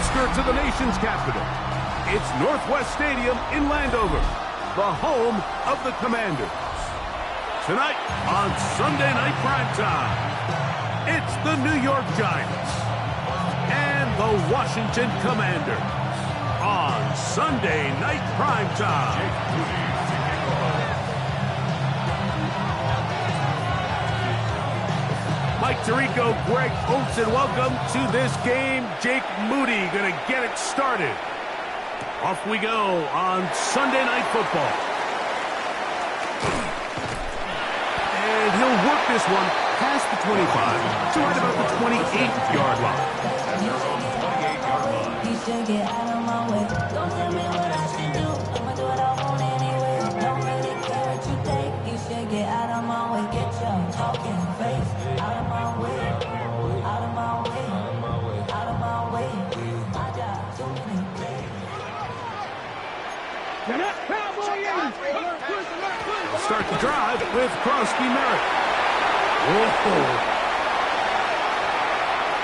outskirts of the nation's capital. It's Northwest Stadium in Landover, the home of the Commanders. Tonight on Sunday Night Primetime, it's the New York Giants and the Washington Commanders on Sunday Night Primetime. Mike Tirico, Greg Oates, and welcome to this game. Jake Moody going to get it started. Off we go on Sunday Night Football. And he'll work this one past the 25 to right about the 28-yard line. At their own 28-yard line. You should get out of my way. Don't tell me what I should do. I'ma do what I want anyway. Don't really care what you think. You should get out of my way. Get your talking face out of my way. Out of my way. Out of my way. I got too many things. Start the drive with Krosky Merritt. Whoa.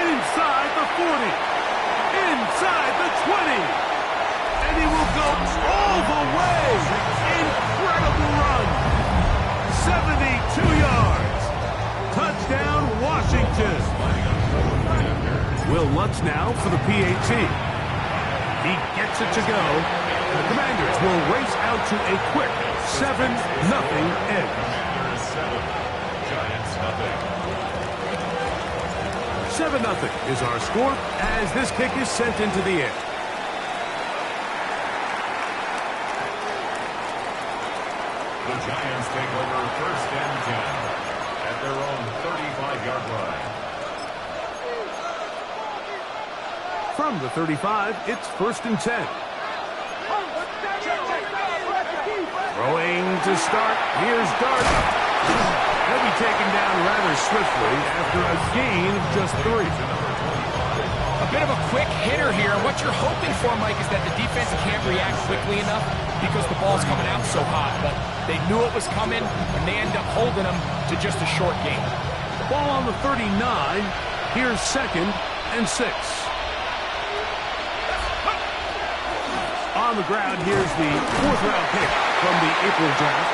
Inside the 40. Inside the 20. And he will go all the way. Incredible run. 72 yards. Touchdown, Washington. Will Lutz now for the PAT. He gets it to go. The Commanders will race out to a quick 7-0 edge. 7-0 is our score as this kick is sent into the air. The Giants take over 1st and 10 at their own 35-yard line. From the 35, it's 1st and 10. Throwing to start. Here's Dart. He'll be taken down rather swiftly after a gain of just 3. A bit of a quick hitter here. What you're hoping for, Mike, is that the defense can't react quickly enough because the ball's coming out so hot. But they knew it was coming, and they end up holding them to just a short gain. Ball on the 39. Here's 2nd and 6. On the ground, here's the 4th-round pick from the April draft.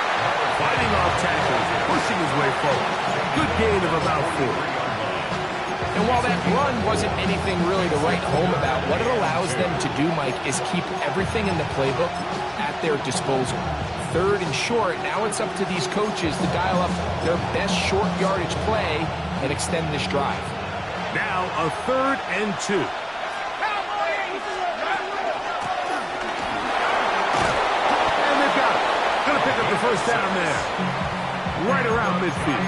Fighting off tackles, pushing his way forward. Good gain of about 4. And while that run wasn't anything really to write home about, what it allows them to do, Mike, is keep everything in the playbook at their disposal. 3rd and short, now it's up to these coaches to dial up their best short yardage play and extend this drive. Now a 3rd and 2. Pick up the 1st down there. Right around midfield.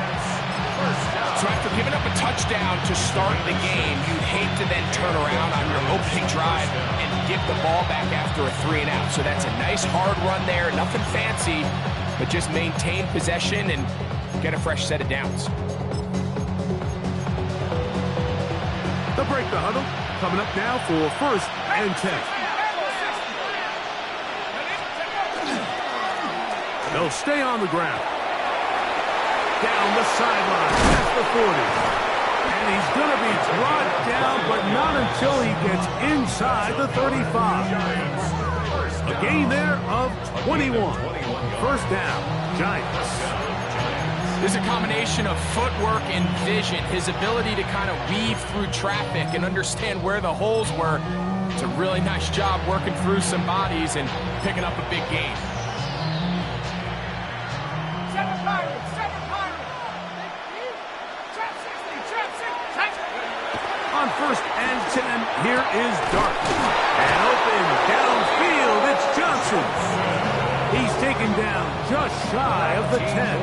So after giving up a touchdown to start the game, you'd hate to then turn around on your opening drive and get the ball back after a 3-and-out. So that's a nice hard run there. Nothing fancy, but just maintain possession and get a fresh set of downs. They'll break the huddle. Coming up now for 1st and 10. They'll stay on the ground. Down the sideline, past the 40. And he's going to be brought down, but not until he gets inside the 35. A gain there of 21. 1st down, Giants. There's a combination of footwork and vision. His ability to kind of weave through traffic and understand where the holes were. It's a really nice job working through some bodies and picking up a big gain. On 1st and 10, here is Dart. And open downfield, it's Johnson. He's taken down just shy of the 10.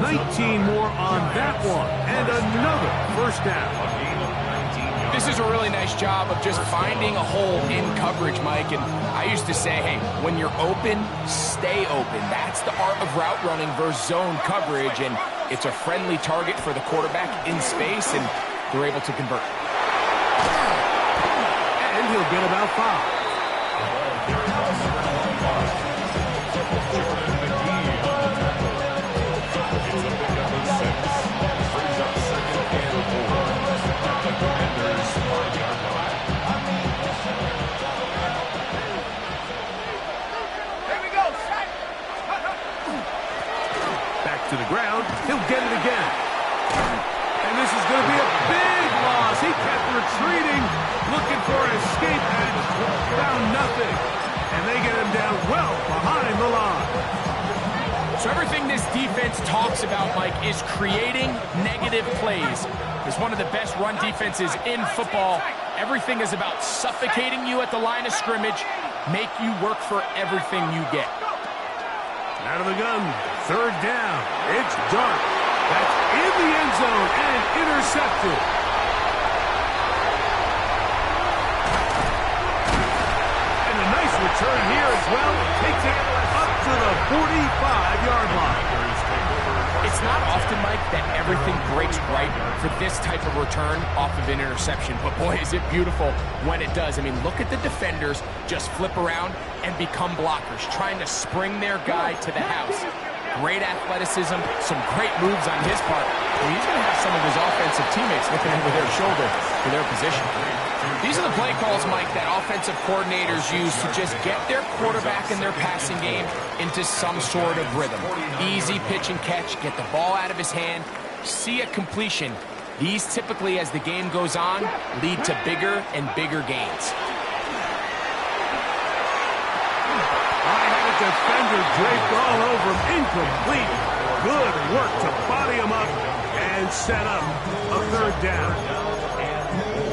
19 more on that one, and another 1st down. This is a really nice job of just finding a hole in coverage, Mike. And I used to say, hey, when you're open, stay open. That's the art of route running versus zone coverage, and it's a friendly target for the quarterback in space, and they're able to convert. And he'll get about 5. for an escape and found nothing. And they get him down well behind the line. So everything this defense talks about, Mike, is creating negative plays. It's one of the best run defenses in football. Everything is about suffocating you at the line of scrimmage, make you work for everything you get. Out of the gun, third down. It's Dart. That's in the end zone and intercepted. And a nice return here as well. Takes it up to the 45-yard line. It's not often, Mike, that everything breaks right for this type of return off of an interception. But boy, is it beautiful when it does. I mean, look at the defenders just flip around and become blockers, trying to spring their guy to the house. Great athleticism, some great moves on his part. Well, he's going to have some of his offensive teammates looking over their shoulder for their position. These are the play calls, Mike, that offensive coordinators use to just get their quarterback and their passing game into some sort of rhythm. Easy pitch and catch, get the ball out of his hand, see a completion. These typically, as the game goes on, lead to bigger and bigger gains. Defender draped all over him, incomplete. Good work to body him up and set up a third down.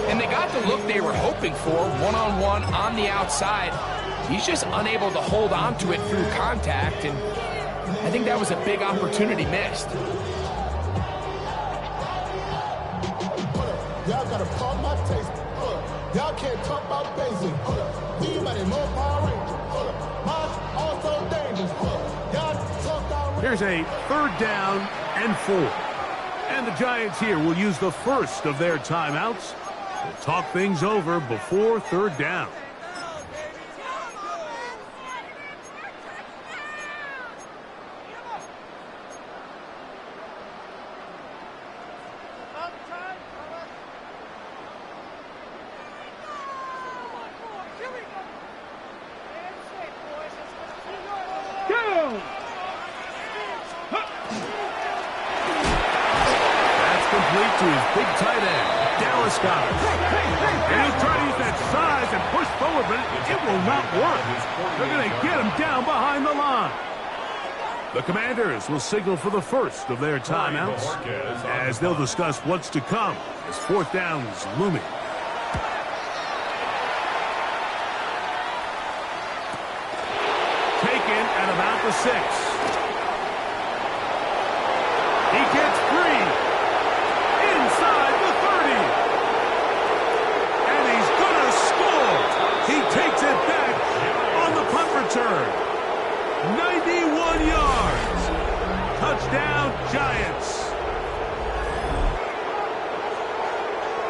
And they got the look they were hoping for, one-on-one on the outside. He's just unable to hold on to it through contact, and I think that was a big opportunity missed. Y'all gotta call my taste. Y'all can't talk about basic. Anybody more Power Ranger? Also dangerous. Here's a third down and 4. And the Giants here will use the first of their timeouts. We'll talk things over before third down. To his big tight end, Dallas got it. And he'll try to use that size and push forward, but it will not work. They're going to get him down behind the line. The Commanders will signal for the first of their timeouts as they'll discuss what's to come as fourth down is looming. Taken at about the 6. He gets free. Inside the 30. And he's going to score. He takes it back on the punt return. 91 yards. Touchdown, Giants.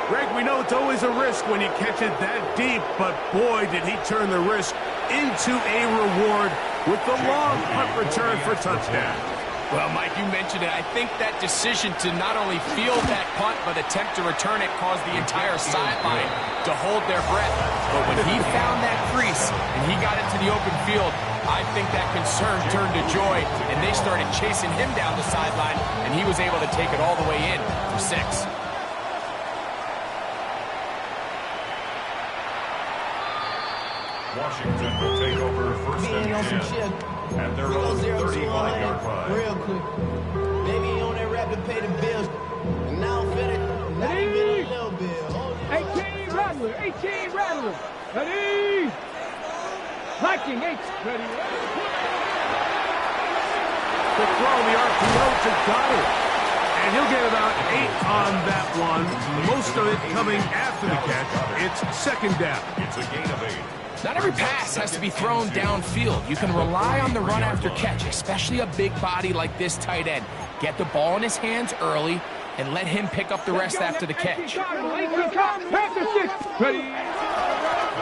Greg, we know it's always a risk when you catch it that deep, but boy, did he turn the risk into a reward with the long punt return for touchdown. Well, Mike, you mentioned it. I think that decision to not only field that punt but attempt to return it caused the entire sideline to hold their breath. But when he found that crease and he got into the open field, I think that concern turned to joy, and they started chasing him down the sideline, and he was able to take it all the way in for 6. Washington will take over first and 10 at their own 35-yard line. Real quick. Maybe he on that rap to pay the bills. And now I'm finished. Not even a little bit. 18 Rattler. 18 Rattler. Ready? Liking 8. Ready. The throw, the RPO to Goddard. And he'll get about 8 on that one. Most of it coming after the catch. It's second down. It's a gain of 8. Not every pass has to be thrown downfield. You can rely on the run after catch, especially a big body like this tight end. Get the ball in his hands early and let him pick up the rest after the catch.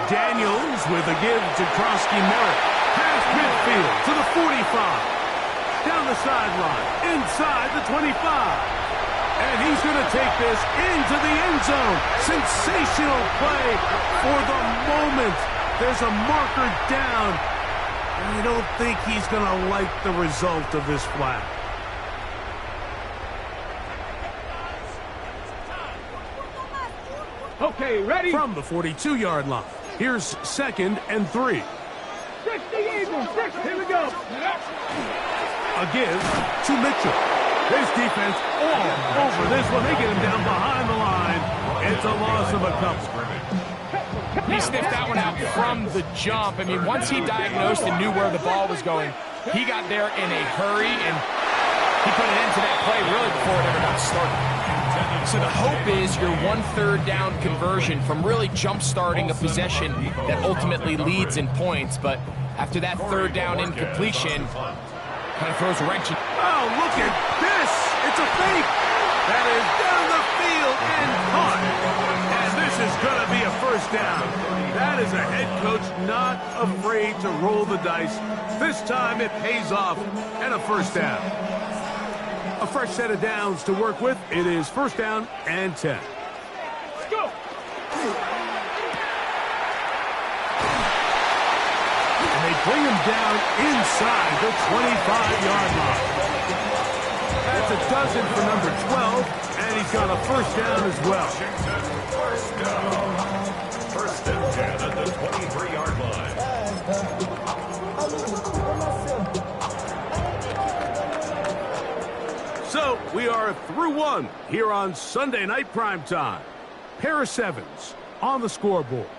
Daniels with a give to Krosky Merritt. Past midfield to the 45. Down the sideline, inside the 25. And he's going to take this into the end zone. Sensational play for the moment. There's a marker down, and I don't think he's going to like the result of this flag. Okay, Okay, ready? From the 42-yard line, here's 2nd and 3. 60 Eagles, 6. Here we go. A give to Mitchell. His defense all over this one. They get him down behind the line. It's a loss of a couple. He sniffed that one out from the jump. I mean, once he diagnosed and knew where the ball was going, he got there in a hurry, and he put an end to that play really before it ever got started. So the hope is your 1/3 down conversion from really jump-starting a possession that ultimately leads in points. But after that 3rd down incompletion, kind of throws a wrench in. Oh, look at this. It's a fake. That is down the field and caught. And this is going to be a 1st down. That is a head coach not afraid to roll the dice. This time it pays off and a 1st down. A fresh set of downs to work with. It is 1st down and 10. Let's go. And they bring him down inside the 25-yard line. That's a dozen for number 12, and he's got a 1st down as well. 1st down. 1st and 10 at the 23-yard line. So we are through 1 here on Sunday Night Primetime. Pair of 7s on the scoreboard.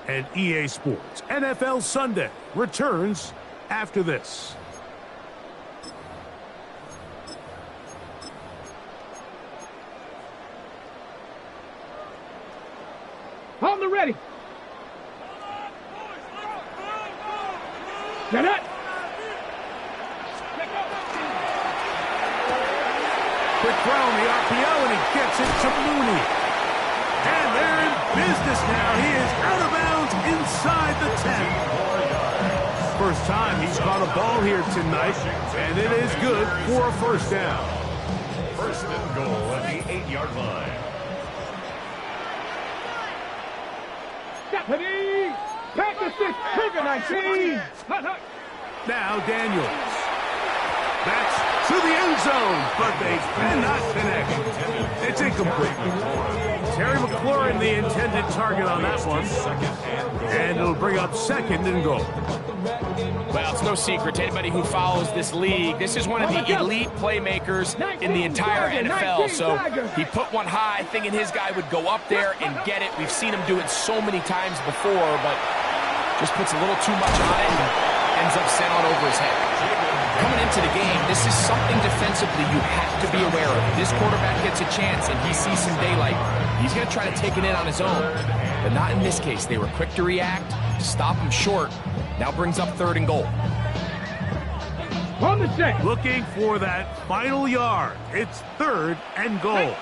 And EA Sports NFL Sunday returns after this. On the ready. Get it. Quick throw on the RPO, and he gets it to Mooney. And they're in business now. He is out of bounds inside the 10. First time he's caught a ball here tonight, and it is good for a 1st down. 1st and goal at the 8-yard line. Deputy. Pack the 6. Trigger 19. Now Daniels. That's to the end zone, but they cannot connect. It's incomplete. Terry McLaurin, the intended target on that one. And it'll bring up 2nd and goal. Well, it's no secret to anybody who follows this league. This is one of the elite playmakers in the entire NFL. So he put one high, thinking his guy would go up there and get it. We've seen him do it so many times before, but just puts a little too much on it and ends up sailing over his head. Coming into the game, this is something defensively you have to be aware of. This quarterback gets a chance and he sees some daylight. He's going to try to take it in on his own, but not in this case. They were quick to react, to stop him short. Now brings up 3rd and goal. On the set. Looking for that final yard. It's 3rd and goal.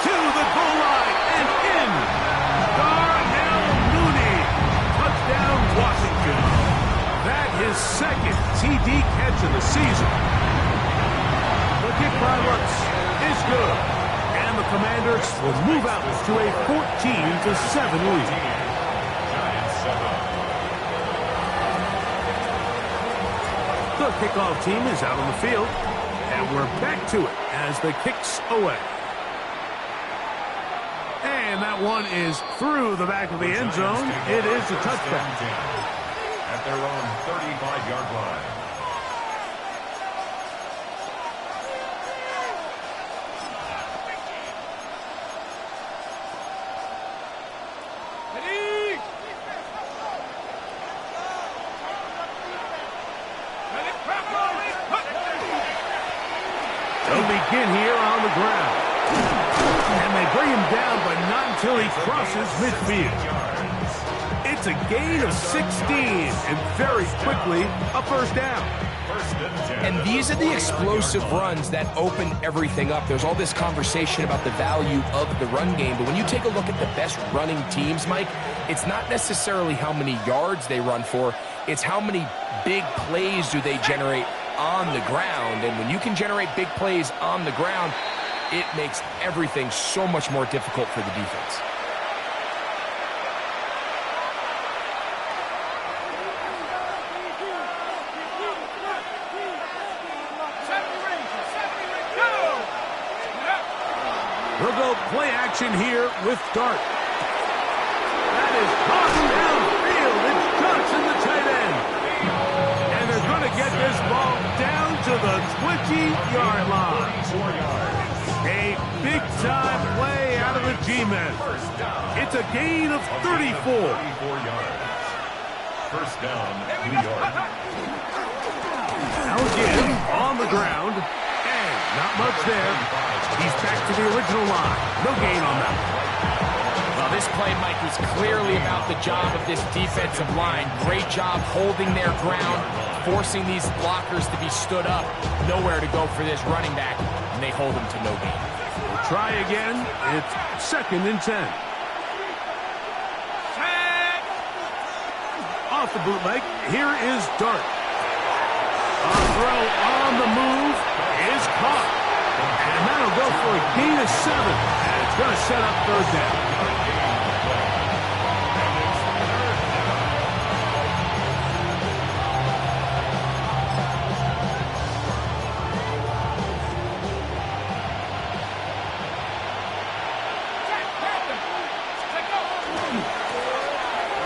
To the goal line and in. Darnell Mooney. Touchdown, Washington. That is 2nd TD catch of the season. The kick by Lutz is good. And the Commanders will move out to a 14-7 lead. The kickoff team is out on the field, and we're back to it as the kick's away. And that one is through the back of the end zone. It is a touchback. At their own 35-yard line. They'll begin here on the ground. And they bring him down, but not until he crosses midfield. It's a gain of 16, and very quickly, a 1st down. And these are the explosive runs that open everything up. There's all this conversation about the value of the run game, but when you take a look at the best running teams, Mike, it's not necessarily how many yards they run for, it's how many big plays do they generate on the ground. And when you can generate big plays on the ground, it makes everything so much more difficult for the defense. They'll play action here with Dart. That is tossed downfield. It's Johnson, the tight end. And they're going to get this ball down to the 20-yard line. 4 yards. A big-time play out of the G-men. It's a gain of 34. 34 yards. First down, New York. Now again, on the ground. And not much there. He's back to the original line. No gain on that. Well, this play, Mike, was clearly about the job of this defensive line. Great job holding their ground, forcing these blockers to be stood up. Nowhere to go for this running back, and they hold him to no gain. We'll try again. It's 2nd and 10. Off the bootleg, here is Dart. A throw on the move is caught. And that'll go for a gain of 7. And it's going to set up 3rd down.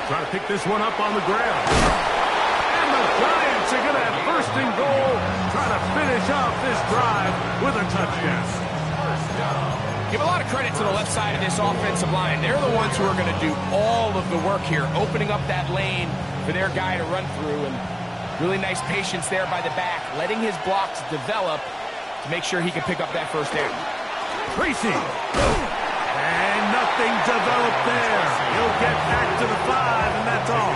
Trying to pick this one up on the ground. And the Giants are going to have 1st and goal, trying to finish off this drive with a touchdown. Give a lot of credit to the left side of this offensive line. They're the ones who are going to do all of the work here, opening up that lane for their guy to run through. And really nice patience there by the back, letting his blocks develop to make sure he can pick up that 1st down. Tracy. And nothing developed there. He'll get back to the 5, and that's all.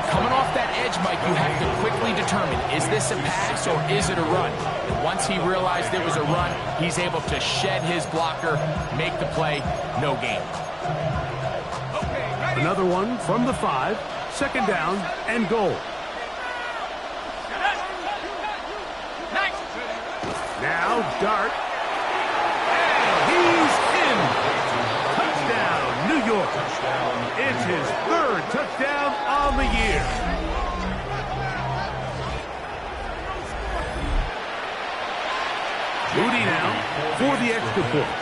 Coming off that edge, Mike, you have to quickly determine, is this a pass or is it a run? And once he realized it was a run, he's able to shed his blocker, make the play, no gain. Another one from the 5, 2nd down and goal. Now Dart. He's in. Touchdown, New York. It's his 3rd touchdown on the year. Moody now for the extra point.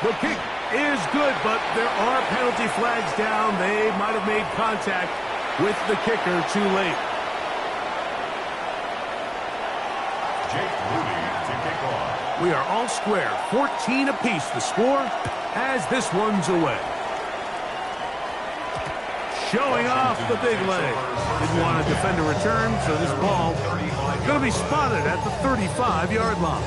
The kick is good, but there are penalty flags down. They might have made contact with the kicker too late. We are all square, 14 apiece the score as this one's away. Showing off the big leg. Didn't want to defend a return, so this ball is going to be spotted at the 35-yard line.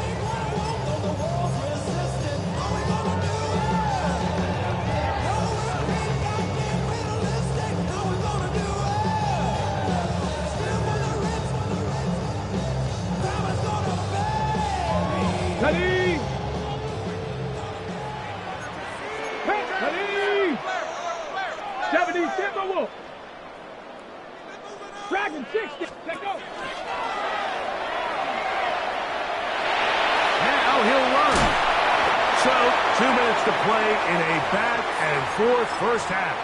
Ready! Ready! 70, Timberwolf! Dragon 60, let go! Now he'll run. So, 2 minutes to play in a back-and-forth first half.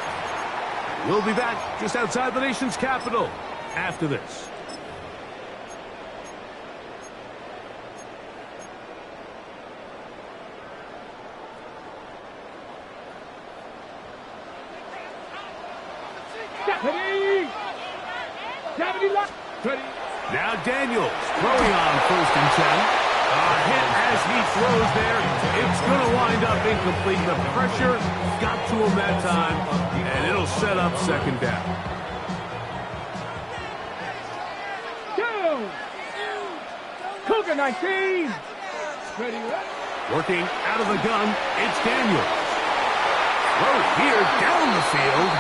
We'll be back just outside the nation's capital after this. Now Daniels throwing on 1st and 10. A hit as he throws there. It's going to wind up incomplete. The pressure got to him that time, and it'll set up 2nd down. Cougar 19. Ready. Working out of the gun, it's Daniels. Throw here down the field.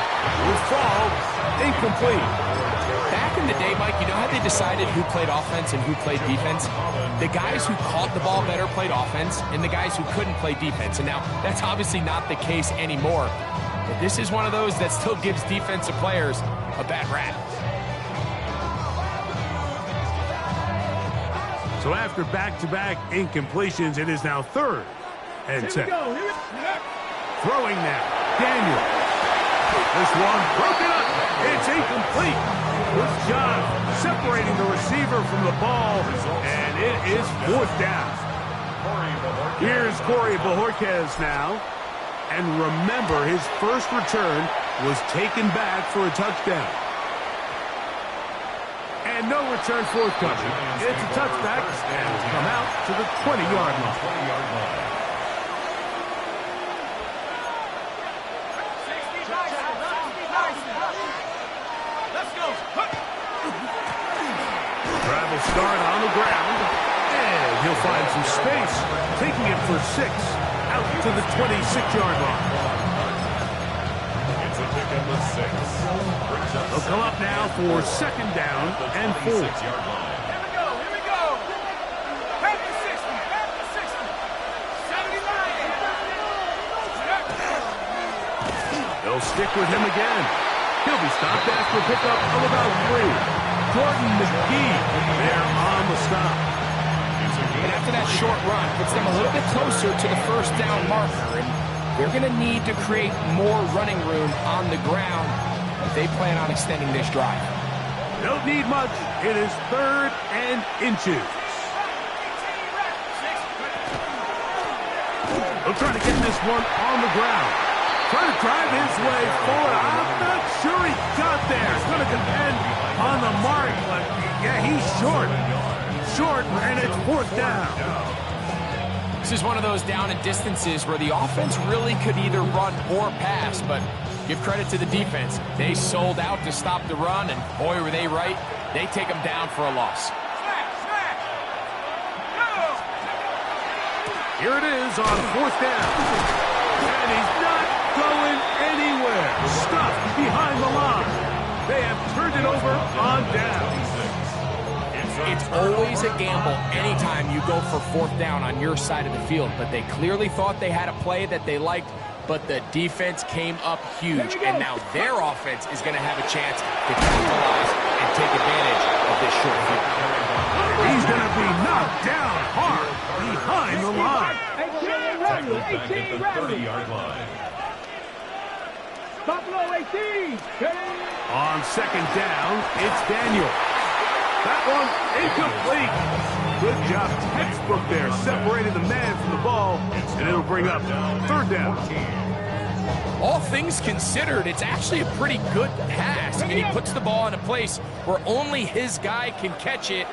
Will fall incomplete. Back in the day, Mike, you know how they decided who played offense and who played defense? The guys who caught the ball better played offense, and the guys who couldn't play defense. And now, that's obviously not the case anymore. But this is one of those that still gives defensive players a bad rap. So after back-to-back incompletions, it is now 3rd and 10. Throwing now, Daniel. This one broken up. It's incomplete. Good job separating the receiver from the ball, and it is 4th down. Here's Corey Bojorquez now. And remember, his first return was taken back for a touchdown. And no return forthcoming. It's a touchback, and will come out to the 20-yard line. Travel start on the ground, and he'll find some space, taking it for 6, out to the 26-yard line. It's a pick up of 6. They'll come up now for 2nd down and 4. Here we go. Half the 60. 79. They'll stick with him again. He'll be stopped after a pickup of about 3. Jordan McGee there on the stop. And after that short run, puts them a little bit closer to the 1st down marker. And they're going to need to create more running room on the ground if they plan on extending this drive. Don't need much. It is 3rd and inches. They'll try to get this one on the ground. Trying to drive his way forward. I'm not sure he got there. It's going to depend on the mark, but yeah, he's short. Short, and it's 4th down. This is one of those down and distances where the offense really could either run or pass, but give credit to the defense. They sold out to stop the run, and boy, were they right. They take them down for a loss. Here it is on 4th down. And he's not going anywhere. Stuffed behind the line. They have turned it over on down. It's always a gamble anytime you go for 4th down on your side of the field, but they clearly thought they had a play that they liked, but the defense came up huge, and now their offense is going to have a chance to capitalize and take advantage of this short field. He's going to be knocked down hard behind the line. 18 Radley. 30-yard line. Buffalo 18. On 2nd down, it's Daniel. That one incomplete. Good job, textbook there, separating the man from the ball, and it'll bring up 3rd down. All things considered, it's actually a pretty good pass. I mean, he puts the ball in a place where only his guy can catch it,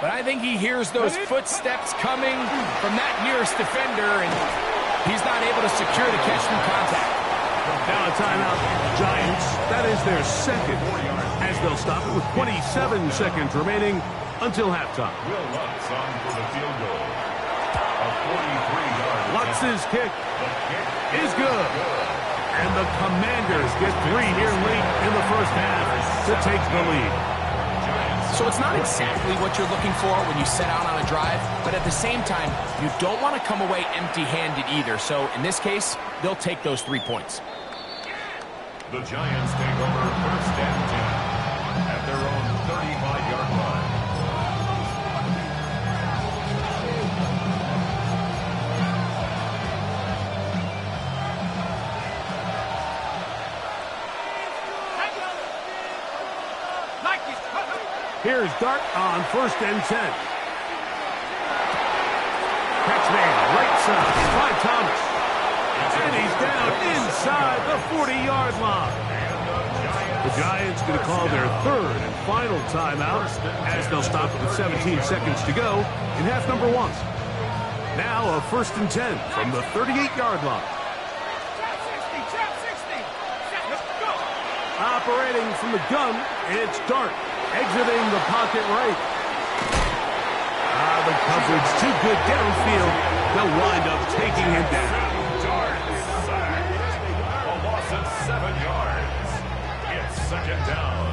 but I think he hears those footsteps coming from that nearest defender, and he's not able to secure the catch through contact. Now a timeout, Giants. That is their 2nd, as they'll stop it with 27 seconds remaining until halftime. Will Lutz on for the field goal. A 43-yard. Lutz's kick is good. And the Commanders get 3 here late in the 1st half to take the lead. So it's not exactly what you're looking for when you set out on a drive, but at the same time, you don't want to come away empty-handed either. So in this case, they'll take those 3 points. The Giants take over 1st and 10 at their own 35-yard line. Here's Dart on 1st and 10. Catch man, right side by Thomas. And he's down inside the 40-yard line. The Giants going to call their 3rd and final timeout as they'll stop with 17 seconds to go in half number 1. Now a 1st and 10 from the 38-yard line. Operating from the gun, it's Dart. Exiting the pocket right. The coverage too good downfield. They'll wind up taking him down. Dart sacked. A loss of 7 yards. It's 2nd down.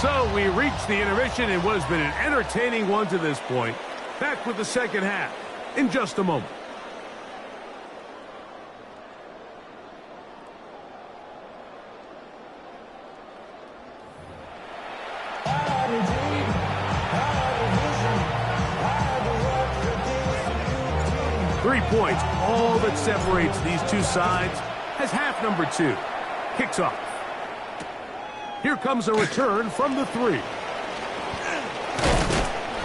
So we reached the intermission in what has been an entertaining one to this point. Back with the 2nd half in just a moment. 3 points, all that separates these two sides, as half number 2 kicks off. Here comes a return from the 3.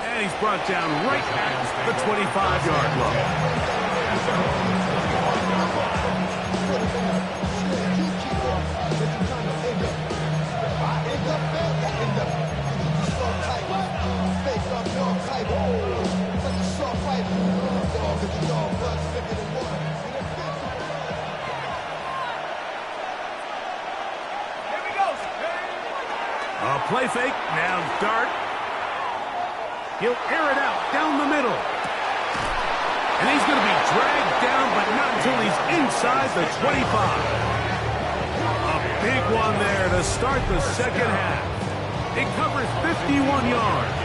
And he's brought down right at the 25-yard line. A play fake, now dart. He'll air it out down the middle. And he's going to be dragged down, but not until he's inside the 25. A big one there to start the second half. It covers 51 yards.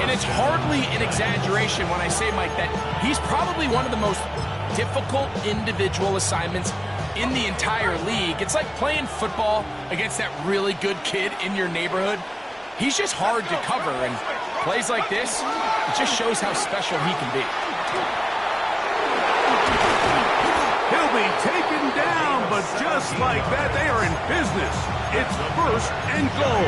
And it's hardly an exaggeration when I say, Mike, that he's probably one of the most difficult individual assignments in the entire league. It's like playing football against that really good kid in your neighborhood. He's just hard to cover, and plays like this, it just shows how special he can be. He'll be taken down, but just like that, they are in business. It's 1st and goal.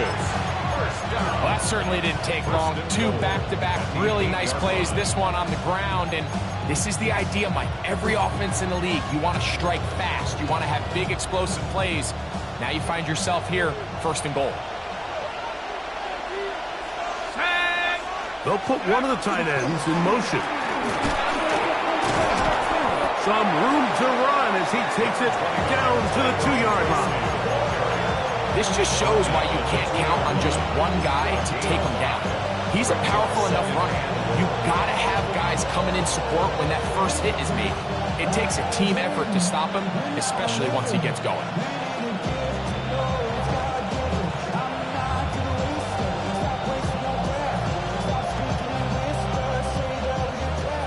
Well, that certainly didn't take long. 2 back-to-back really nice plays, this one on the ground, and this is the idea, Mike. Every offense in the league, you want to strike fast. You want to have big, explosive plays. Now you find yourself here, 1st and goal. They'll put one of the tight ends in motion. Some room to run as he takes it down to the 2-yard line. This just shows why you can't count on just one guy to take him down. He's a powerful enough runner. You've got to have guys coming in support when that first hit is made. It takes a team effort to stop him, especially once he gets going.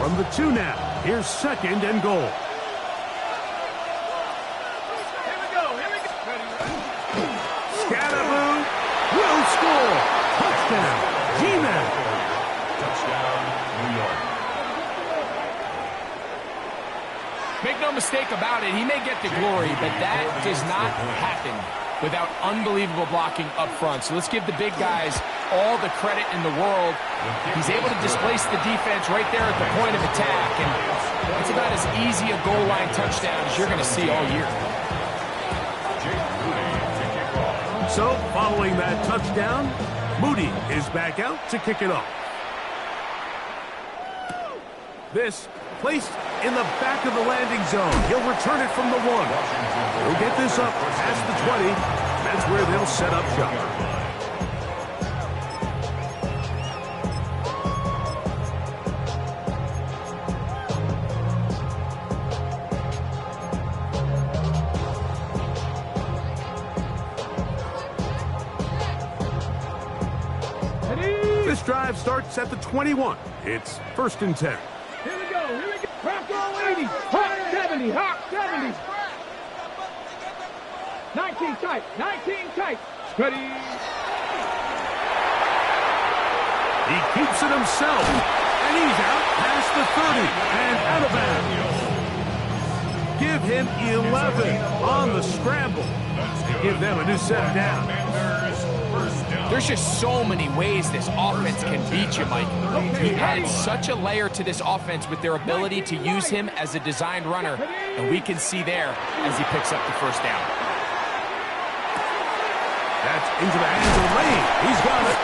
From the 2 now, here's 2nd and goal. Scatterboo will score. Touchdown, G-Man. Touchdown, New York. Make no mistake about it, he may get the glory, but that does not happen without unbelievable blocking up front. So let's give the big guys all the credit in the world. He's able to displace the defense right there at the point of attack, and it's about as easy a goal line touchdown as you're going to see all year. So, following that touchdown, Moody is back out to kick it off. This placed in the back of the landing zone. He'll return it from the 1. He'll get this up past the 20. That's where they'll set up shop. This drive starts at the 21. It's 1st and 10. Here we go. Bronco 80. Hawk 70. Hawk 70. 19 tight. 19 tight. Ready. He keeps it himself. And he's out past the 30 and out of bounds. Give him 11 on the scramble. And give them a new set down. There's just so many ways this offense can beat you, Mike. He added such a layer to this offense with their ability to use him as a designed runner, and we can see there as he picks up the 1st down. That's into the hands of Lane. He's got it.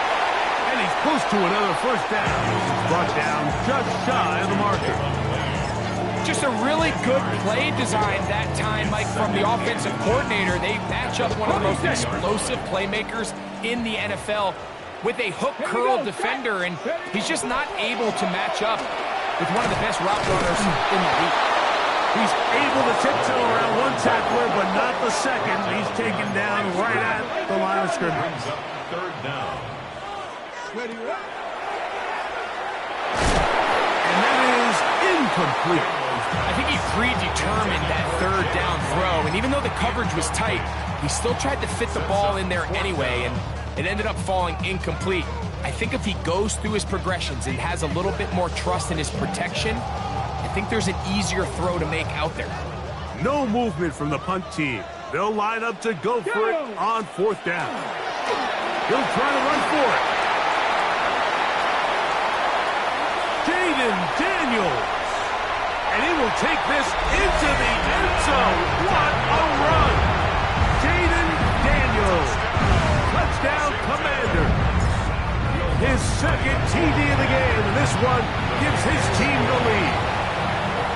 And he's close to another 1st down. Brought down just shy of the marker. Just a really good play design that time, Mike, from the offensive coordinator. They match up one of the most explosive playmakers in the NFL with a hook curl defender, and he's just not able to match up with one of the best route runners in the league. He's able to tiptoe around one tackler, but not the second. He's taken down right at the line of scrimmage. 3rd down. And that is incomplete. I think he predetermined that 3rd down throw, and even though the coverage was tight, he still tried to fit the ball in there anyway, and it ended up falling incomplete. I think if he goes through his progressions and has a little bit more trust in his protection, if think there's an easier throw to make out there. No movement from the punt team. They'll line up to go for it on 4th down. He'll try to run for it. Jaden Daniels. And he will take this into the end zone. What a run. Jaden Daniels. Touchdown, Commander. His second TD of the game, and this one gives his team the lead.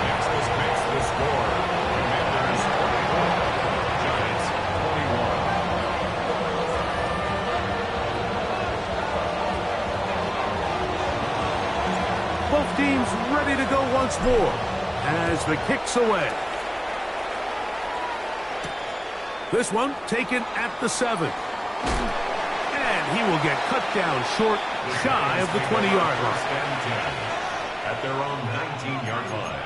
Texas makes the score. Commanders 41, Giants 41. Both teams ready to go once more as the kick's away. This one taken at the 7. And he will get cut down short, shy of the 20-yard line. At their own 19-yard line.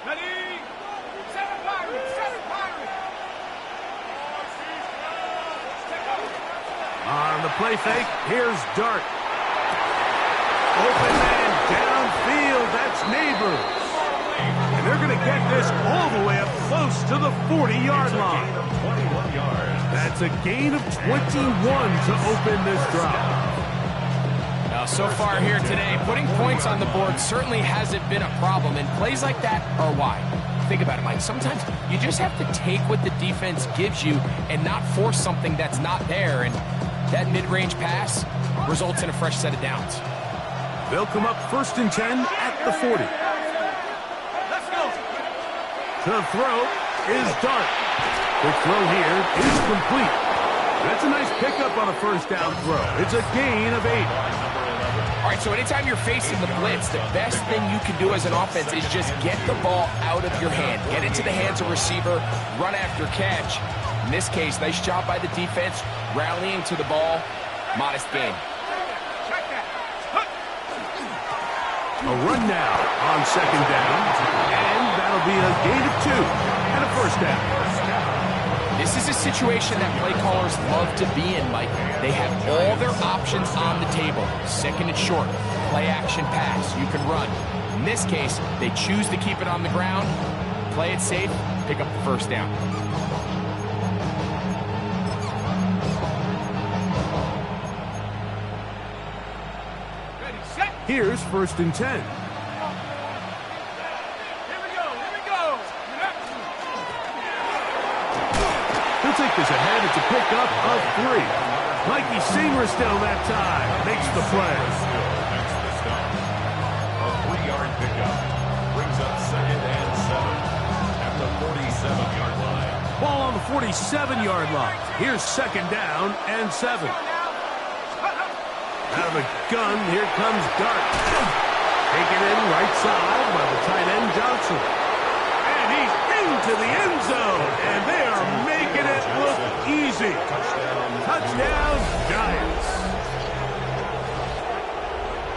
Ready? Seven Pirates! Seven Pirates! On the play fake, here's Dart. Open man downfield, that's Neighbors. And they're going to get this all the way up close to the 40-yard line. 21 yards. That's a gain of 21 to open this drive. Now, so far here today, putting points on the board certainly hasn't been a problem, and plays like that are why. Think about it, Mike. Sometimes you just have to take what the defense gives you and not force something that's not there, and that mid-range pass results in a fresh set of downs. They'll come up 1st and 10 at the 40. Let's go! To throw is Dart. The throw here is complete. That's a nice pickup on a 1st down throw. It's a gain of 8. All right, so anytime you're facing the blitz, the best thing you can do as an offense is just get the ball out of your hand. Get into the hands of receiver, run after catch. In this case, nice job by the defense, rallying to the ball. Modest gain. A run now on 2nd down, and that'll be a gain of 2 and a 1st down. This is a situation that play callers love to be in, Mike. They have all their options on the table. 2nd and short, play action pass, you can run. In this case, they choose to keep it on the ground, play it safe, pick up the 1st down. Ready, set! Here's 1st and 10. Here we go! He'll take this ahead. It's a pickup of 3. Mikey Singer still that time. Makes the play. Makes the stop. A 3-yard pickup. Brings up 2nd and 7. At the 47-yard line. Ball on the 47-yard line. Here's 2nd down and 7. Out of the gun, here comes Dart. Taken in right side by the tight end Johnson. And he's into the end zone. And they are making it look easy. Touchdown, Giants.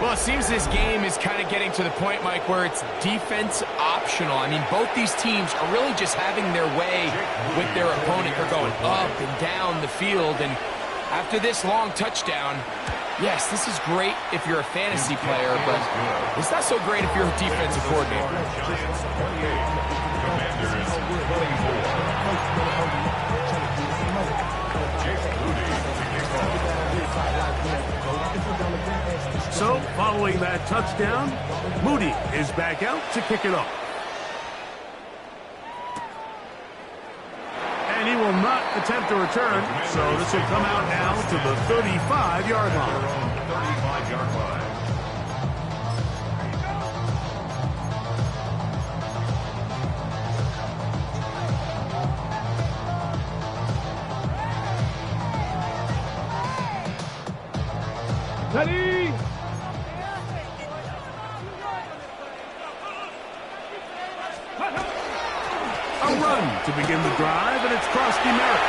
Well, it seems this game is kind of getting to the point, Mike, where it's defense optional. I mean, both these teams are really just having their way with their opponent. They're going up and down the field, and after this long touchdown, yes, this is great if you're a fantasy player, but it's not so great if you're a defensive coordinator. Giants 28. Commanders 24. So, following that touchdown, Moody is back out to kick it off. And he will not attempt a return, so this will come out now to the 35-yard line. 35-yard line. Ready? A run to begin the drive, and it's Krusty Merritt.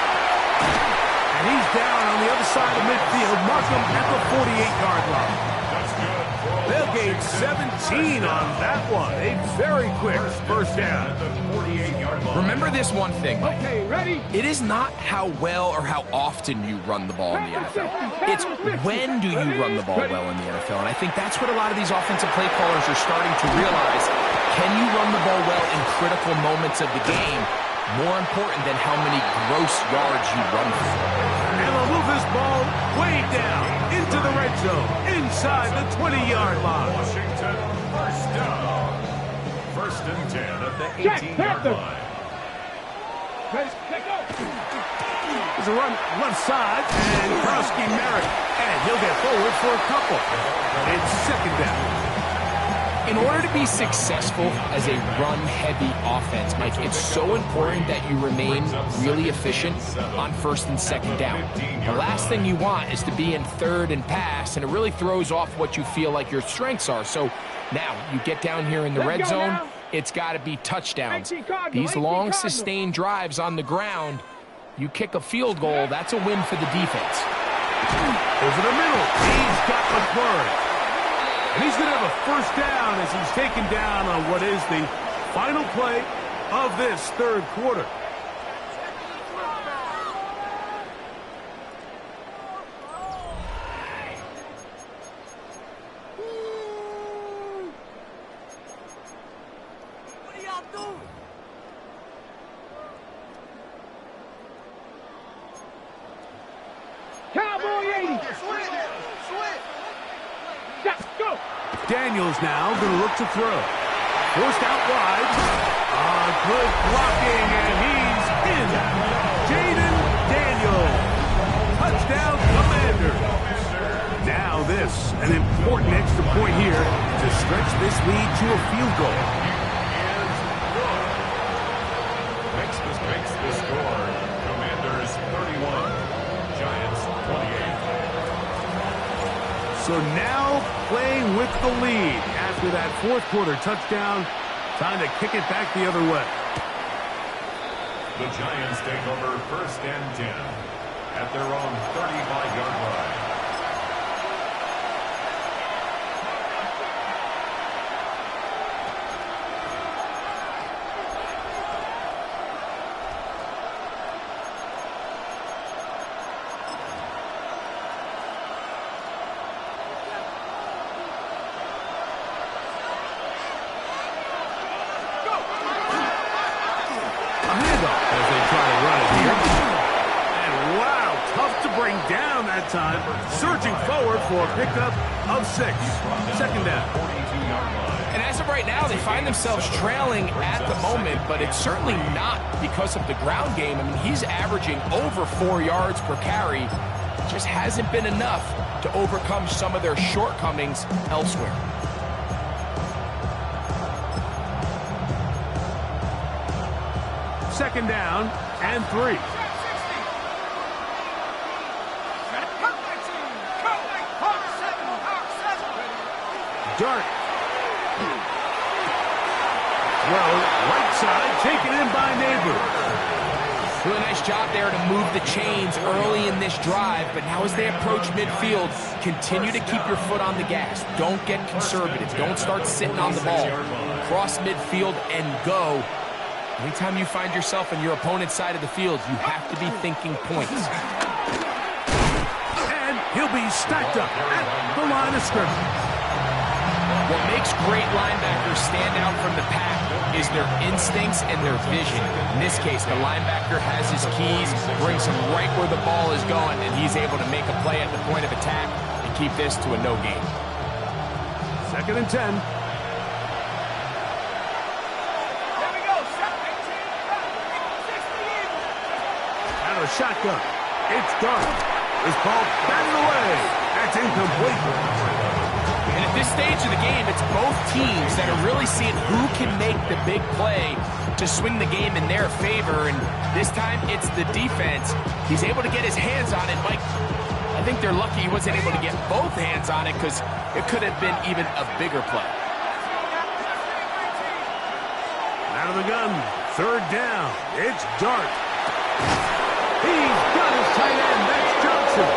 And he's down on the other side of midfield. Mark him at the 48-yard line. That's good. They'll gained 17 on that one. A very quick first down. At the 48-yard line. Remember this one thing, Mike. Okay, ready? It is not how well or how often you run the ball in the NFL. It's when do you run the ball well in the NFL. And I think that's what a lot of these offensive play callers are starting to realize. Can you run the ball well in critical moments of the game? More important than how many gross yards you run for. And they'll move this ball way down into the red zone, inside the 20-yard line. Washington, first down. First and 10 at the 18-yard line. Ready, take off. There's a run left side, and Krosky Merritt. And he'll get forward for a couple. It's second down. In order to be successful as a run-heavy offense, Mike, it's so important that you remain really efficient on first and second down. The last thing you want is to be in third and pass, and it really throws off what you feel like your strengths are. So now you get down here in the red zone, it's got to be touchdowns. These long, sustained drives on the ground, you kick a field goal, that's a win for the defense. Over the middle, he's got McMurray. And he's going to have a first down as he's taken down on what is the final play of this third quarter. What are y'all doing? Cowboy 80. Stop, go. Daniels now going to look to throw. Forced out wide. Good blocking, and he's in. Jaden Daniels. Touchdown, Commander. Now this, an important extra point here to stretch this lead to a field goal. Makes the score. Commanders 31. Giants 28. So now playing with the lead after that fourth quarter touchdown. Time to kick it back the other way. The Giants take over first and 10 at their own 35-yard line. As they try to run it here. And wow, tough to bring down that time. Surging forward for a pickup of 6. Second down. 42-yard line. And as of right now, they find themselves trailing at the moment, but it's certainly not because of the ground game. I mean, he's averaging over 4 yards per carry. It just hasn't been enough to overcome some of their shortcomings elsewhere. Second down and 3. Dart. Well, right side, taken in by Neighbor. Really nice job there to move the chains early in this drive, but now as they approach midfield, continue to keep your foot on the gas. Don't get conservative. Don't start sitting on the ball. Cross midfield and go. Anytime you find yourself on your opponent's side of the field, you have to be thinking points. And he'll be stacked up at the line of scrimmage. What makes great linebackers stand out from the pack is their instincts and their vision. In this case, the linebacker has his keys, brings him right where the ball is going, and he's able to make a play at the point of attack and keep this to a no gain. Second and 10. Out of the shotgun. It's Dart. This ball batted away. That's incomplete. And at this stage of the game, it's both teams that are really seeing who can make the big play to swing the game in their favor. And this time, it's the defense. He's able to get his hands on it. Mike, I think they're lucky he wasn't able to get both hands on it because it could have been even a bigger play. Out of the gun. Third down. It's Dart. He's got his tight end. That's Johnson.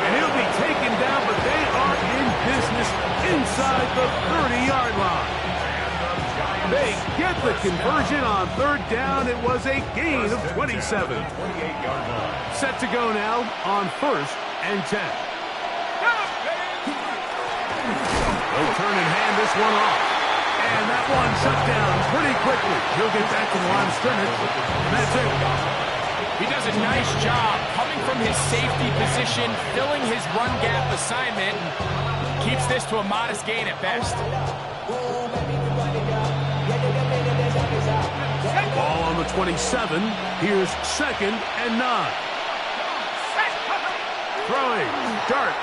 And he'll be taken down, but they are in business inside inside the 30-yard line. They get the conversion on third down. It was a gain of 27. Set to go now on 1st and 10. They'll turn and hand this one off. And that one shut down pretty quickly. He'll get back to the line of scrimmage, and that's it. He does a nice job coming from his safety position, filling his run gap assignment, and keeps this to a modest gain at best. Ball on the 27. Here's 2nd and 9. Throwing. Dart.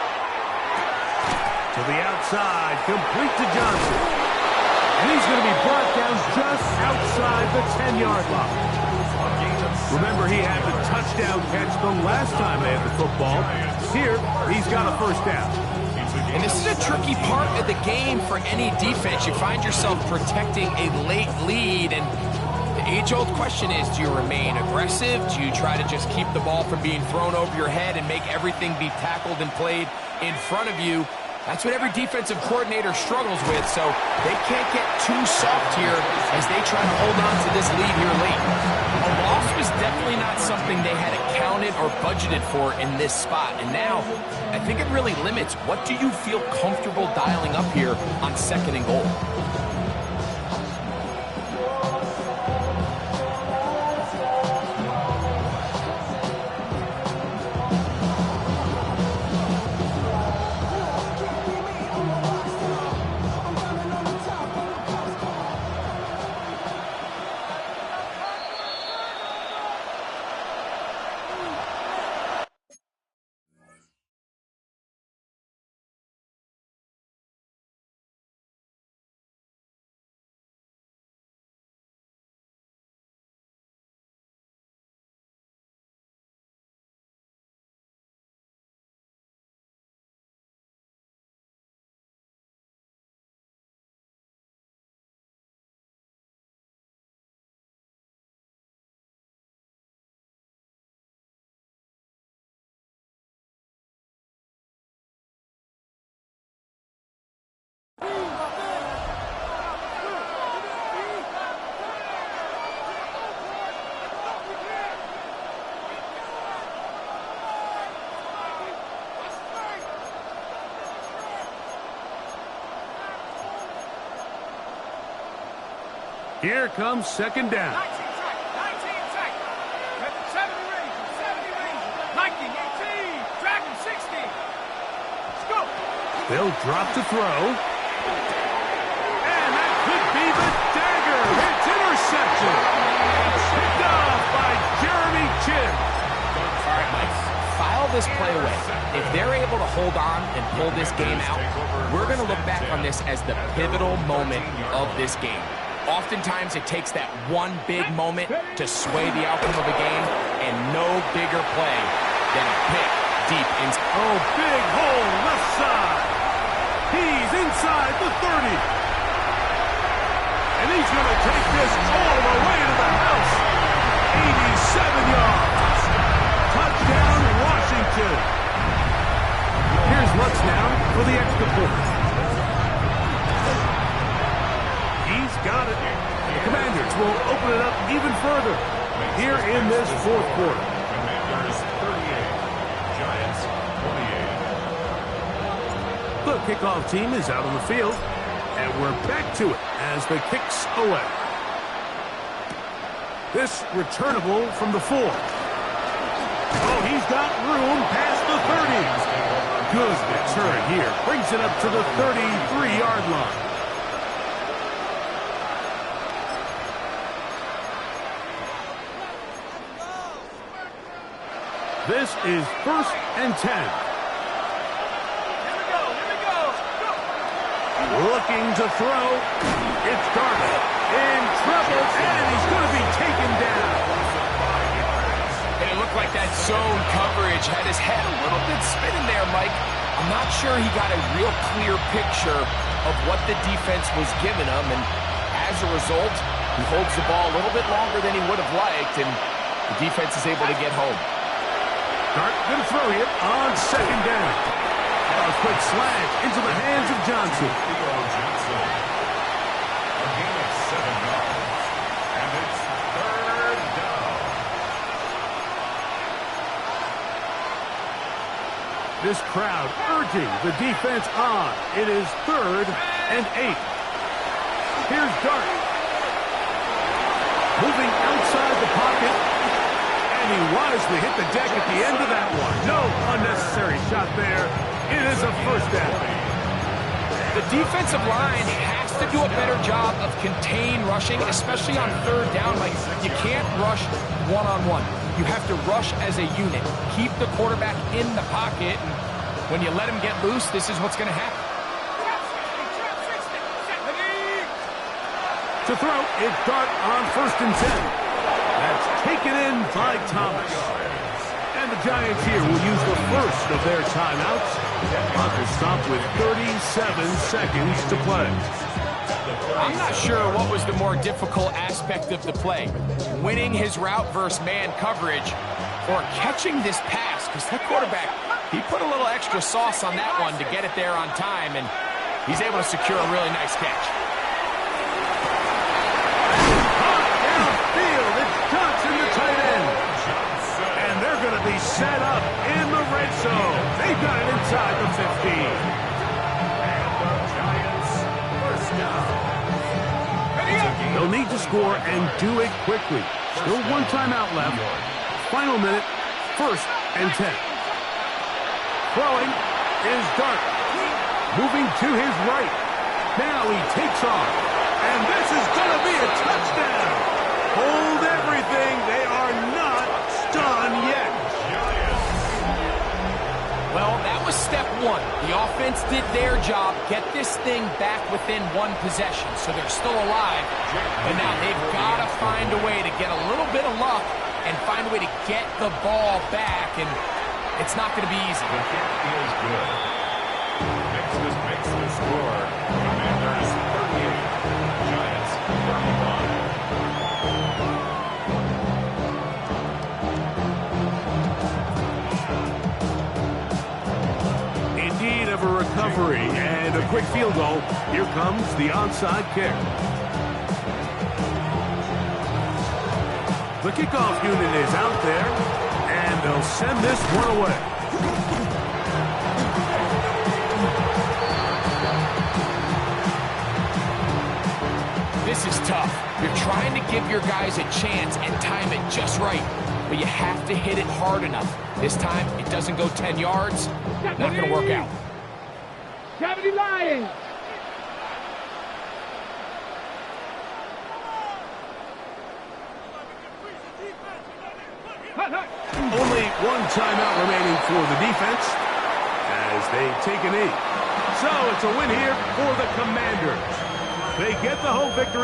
To the outside. Complete to Johnson. And he's going to be brought down just outside the 10-yard line. Remember, he had the touchdown catch the last time they had the football. Here, he's got a first down. And this is a tricky part of the game for any defense. You find yourself protecting a late lead, and the age-old question is, do you remain aggressive? Do you try to just keep the ball from being thrown over your head and make everything be tackled and played in front of you? That's what every defensive coordinator struggles with, so they can't get too soft here as they try to hold on to this lead here late. A loss was definitely not something they had accounted or budgeted for in this spot, and now I think it really limits what do you feel comfortable dialing up here on 2nd and goal. Here comes 2nd down. 19 seconds. 70 range. Lightning 18. Dragon 60. Let's go. They'll drop to throw. And that could be the dagger. It's interception. Picked off by Jeremy Chin. All right, Mike, file this play away. If they're able to hold on and pull this game out, we're going to look back on this as the pivotal moment of this game. Oftentimes, it takes that one big moment to sway the outcome of a game, and no bigger play than a pick deep inside. Oh, big hole left side. He's inside the 30. And he's going to take this all the way to the house. 87 yards. Touchdown, Washington. Here's Lutz now for the extra point. He's got it. The Commanders will open it up even further here in this 4th quarter. Commanders 38, Giants 28. The kickoff team is out on the field, and we're back to it as the kicks away. This returnable from the 4. Oh, he's got room past the 30. Good return here. Brings it up to the 33-yard line. This is 1st and 10. Here we go. Looking to throw. It's Darby in trouble, and he's going to be taken down. And it looked like that zone coverage had his head a little bit spinning there, Mike. I'm not sure he got a real clear picture of what the defense was giving him, and as a result, he holds the ball a little bit longer than he would have liked, and the defense is able to get home. Dart going to throw here on 2nd down. A quick slant into the hands of Johnson. A gain of 7 yards. And it's third down. This crowd urging the defense on. It is 3rd and 8. Here's Dart. Moving outside the pocket. And he wisely hit the deck at the end of that one. No unnecessary shot there. It is a first down. The defensive line has to do a better job of contain rushing, especially on 3rd down. Like, you can't rush one-on-one. You have to rush as a unit. Keep the quarterback in the pocket, and when you let him get loose, this is what's going to happen. To throw, it's Dart on 1st and 10. That's taken in by Thomas. And the Giants here will use the first of their timeouts. Clock will stop with 37 seconds to play. I'm not sure what was the more difficult aspect of the play. Winning his route versus man coverage, or catching this pass, because that quarterback, he put a little extra sauce on that one to get it there on time, and he's able to secure a really nice catch. Downfield, it's Johnson, the tight end. And they're going to be set up in the red zone. They've got it inside the 15. And the Giants first down. They'll need to score and do it quickly. Still 1 timeout left. Final minute, 1st and 10. Throwing is Dart. Moving to his right. Now he takes off. And this is going to be a touchdown. Hold everything. They are not done yet. Well, that was step 1. The offense did their job, get this thing back within 1 possession, so they're still alive. But now they've got to find a way to get a little bit of luck and find a way to get the ball back, and it's not going to be easy. The kick is good. Next makes the score. Commanders 38, Giants 31. Indeed of a recovery and a quick field goal. Here comes the onside kick. The kickoff unit is out there, and they'll send this one away. This is tough. You're trying to give your guys a chance and time it just right, but you have to hit it hard enough. This time, it doesn't go 10 yards. Not going to work out. 70 Lions. Only 1 timeout remaining for the defense as they take a knee. So it's a win here for the Commanders. They get the home victory.